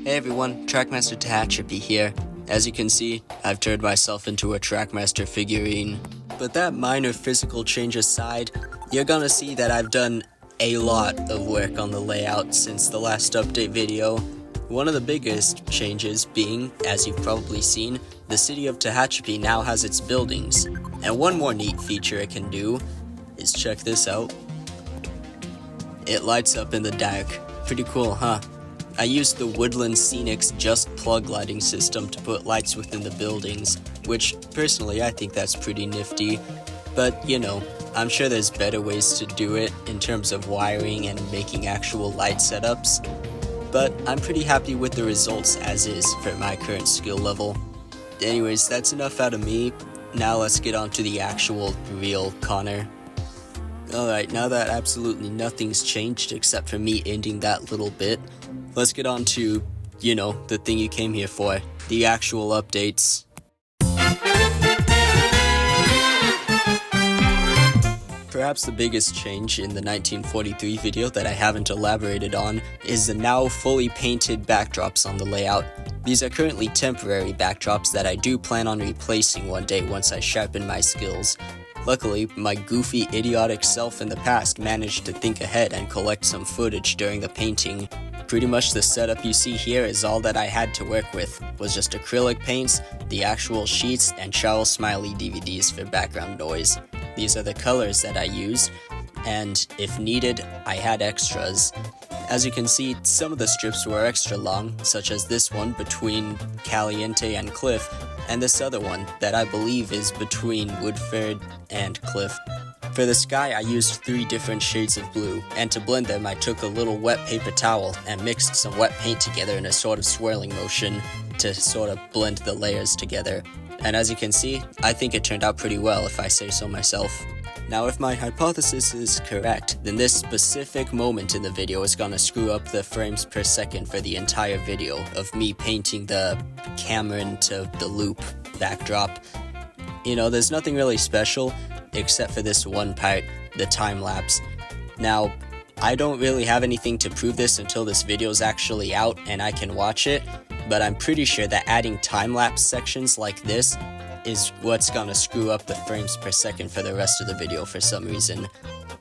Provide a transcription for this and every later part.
Hey everyone, Trackmaster Tehachapi here. As you can see, I've turned myself into a Trackmaster figurine. But that minor physical change aside, you're gonna see that I've done a lot of work on the layout since the last update video. One of the biggest changes being, as you've probably seen, the city of Tehachapi now has its buildings. And one more neat feature it can do is check this out. It lights up in the dark. Pretty cool, huh? I used the Woodland Scenics Just Plug lighting system to put lights within the buildings, which personally I think that's pretty nifty. But you know, I'm sure there's better ways to do it in terms of wiring and making actual light setups. But I'm pretty happy with the results as is for my current skill level. Anyways, that's enough out of me. Now let's get on to the actual real Connor. Alright, now that absolutely nothing's changed except for me ending that little bit, let's get on to, you know, the thing you came here for, the actual updates. Perhaps the biggest change in the 1943 video that I haven't elaborated on is the now fully painted backdrops on the layout. These are currently temporary backdrops that I do plan on replacing one day once I sharpen my skills. Luckily, my goofy, idiotic self in the past managed to think ahead and collect some footage during the painting. Pretty much the setup you see here is all that I had to work with, was just acrylic paints, the actual sheets, and Charles Smiley DVDs for background noise. These are the colors that I used, and if needed, I had extras. As you can see, some of the strips were extra long, such as this one between Caliente and Cliff, and this other one that I believe is between Woodford and Cliff. For the sky, I used 3 different shades of blue, and to blend them I took a little wet paper towel and mixed some wet paint together in a sort of swirling motion to sort of blend the layers together. And as you can see, I think it turned out pretty well if I say so myself. Now if my hypothesis is correct, then this specific moment in the video is gonna screw up the frames per second for the entire video of me painting the Cameron to the loop backdrop. You know, there's nothing really special except for this one part, the time lapse. Now, I don't really have anything to prove this until this video is actually out and I can watch it, but I'm pretty sure that adding time lapse sections like this is what's gonna screw up the frames per second for the rest of the video for some reason.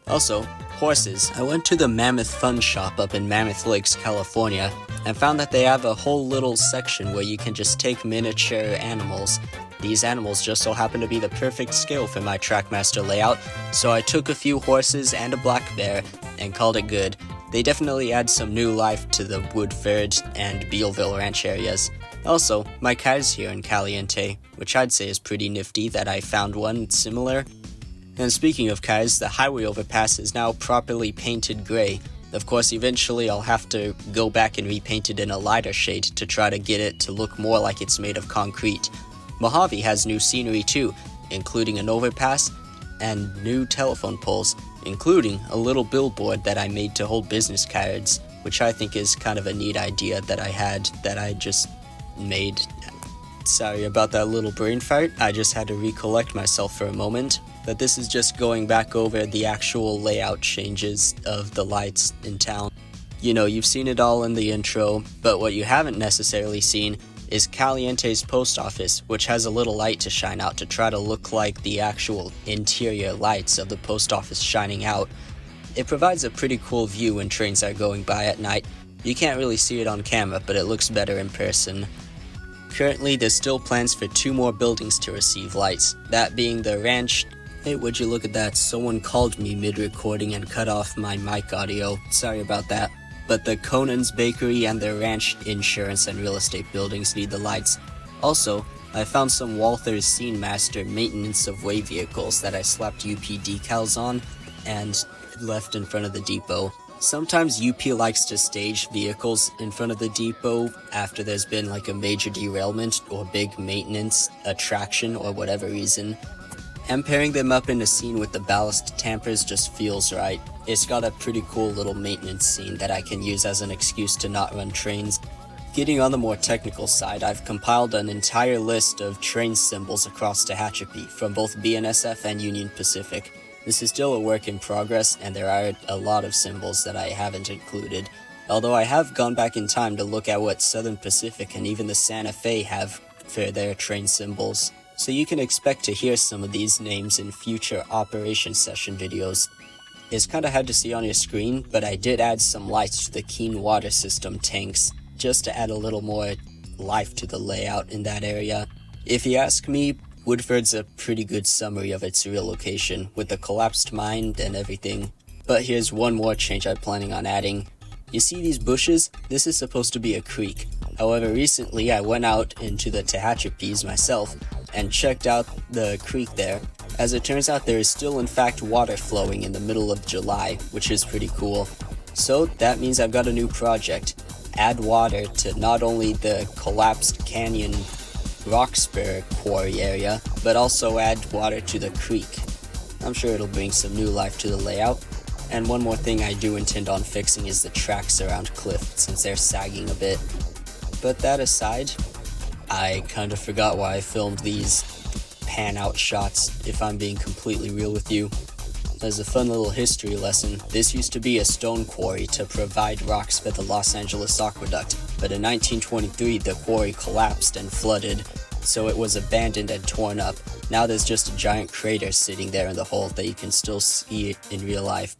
Also, horses. I went to the Mammoth Fun Shop up in Mammoth Lakes, California, and found that they have a whole little section where you can just take miniature animals. These animals just so happen to be the perfect scale for my Trackmaster layout, so I took a few horses and a black bear and called it good. They definitely add some new life to the Woodford and Bealville Ranch areas. Also, my car's here in Caliente, which I'd say is pretty nifty that I found one similar. And speaking of cars, the highway overpass is now properly painted gray. Of course, eventually I'll have to go back and repaint it in a lighter shade to try to get it to look more like it's made of concrete. Mojave has new scenery too, including an overpass and new telephone poles, including a little billboard that I made to hold business cards, which I think is kind of a neat idea that I just made. Sorry about that little brain fart, I just had to recollect myself for a moment. But this is just going back over the actual layout changes of the lights in town. You know, you've seen it all in the intro, but what you haven't necessarily seen is Caliente's post office, which has a little light to shine out to try to look like the actual interior lights of the post office shining out. It provides a pretty cool view when trains are going by at night. You can't really see it on camera, but it looks better in person. Currently, there's still plans for 2 more buildings to receive lights, that being the ranch. Hey, would you look at that, someone called me mid-recording and cut off my mic audio, sorry about that. But the Conan's Bakery and the ranch insurance and real estate buildings need the lights. Also, I found some Walther's Scene Master maintenance of way vehicles that I slapped UP decals on and left in front of the depot. Sometimes UP likes to stage vehicles in front of the depot after there's been like a major derailment or big maintenance attraction or whatever reason. And pairing them up in a scene with the ballast tampers just feels right. It's got a pretty cool little maintenance scene that I can use as an excuse to not run trains. Getting on the more technical side, I've compiled an entire list of train symbols across Tehachapi from both BNSF and Union Pacific. This is still a work in progress, and there are a lot of symbols that I haven't included. although I have gone back in time to look at what Southern Pacific and even the Santa Fe have for their train symbols, so you can expect to hear some of these names in future operation session videos. It's kinda hard to see on your screen, but I did add some lights to the Keen water system tanks, just to add a little more life to the layout in that area. If you ask me, Woodford's a pretty good summary of its real location, with the collapsed mine and everything. But here's one more change I'm planning on adding. You see these bushes? This is supposed to be a creek. However, recently I went out into the Tehachapis myself and checked out the creek there. As it turns out, there is still in fact water flowing in the middle of July, which is pretty cool. So that means I've got a new project. Add water to not only the collapsed canyon rockspur quarry area, but also add water to the creek. I'm sure it'll bring some new life to the layout. And one more thing I do intend on fixing is the tracks around Cliff, since they're sagging a bit. But that aside, I kind of forgot why I filmed these pan-out shots, if I'm being completely real with you. As a fun little history lesson, this used to be a stone quarry to provide rocks for the Los Angeles Aqueduct, but in 1923 the quarry collapsed and flooded, so it was abandoned and torn up. Now there's just a giant crater sitting there in the hole that you can still see in real life.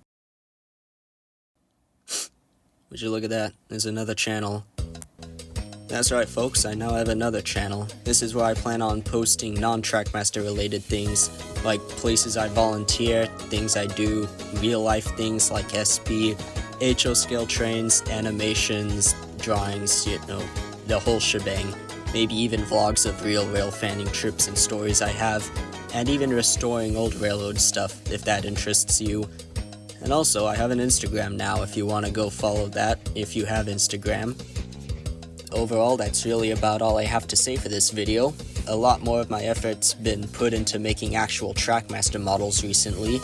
Would you look at that? There's another channel. That's right folks, I now have another channel. This is where I plan on posting non-Trackmaster related things, like places I volunteer, things I do, real life things like SP, HO scale trains, animations, drawings, you know, the whole shebang. Maybe even vlogs of real rail fanning trips and stories I have, and even restoring old railroad stuff if that interests you. And also, I have an Instagram now if you want to go follow that, if you have Instagram. Overall, that's really about all I have to say for this video. A lot more of my effort's been put into making actual Trackmaster models recently,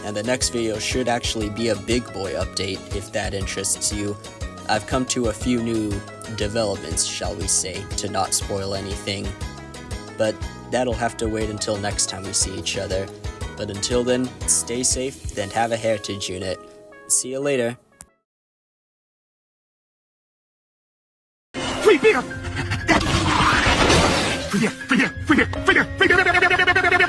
and the next video should actually be a big boy update if that interests you. I've come to a few new developments, shall we say, to not spoil anything. But that'll have to wait until next time we see each other. But until then, stay safe and have a heritage unit. See you later. Free beer! Free beer! Free beer! Free beer! Free beer!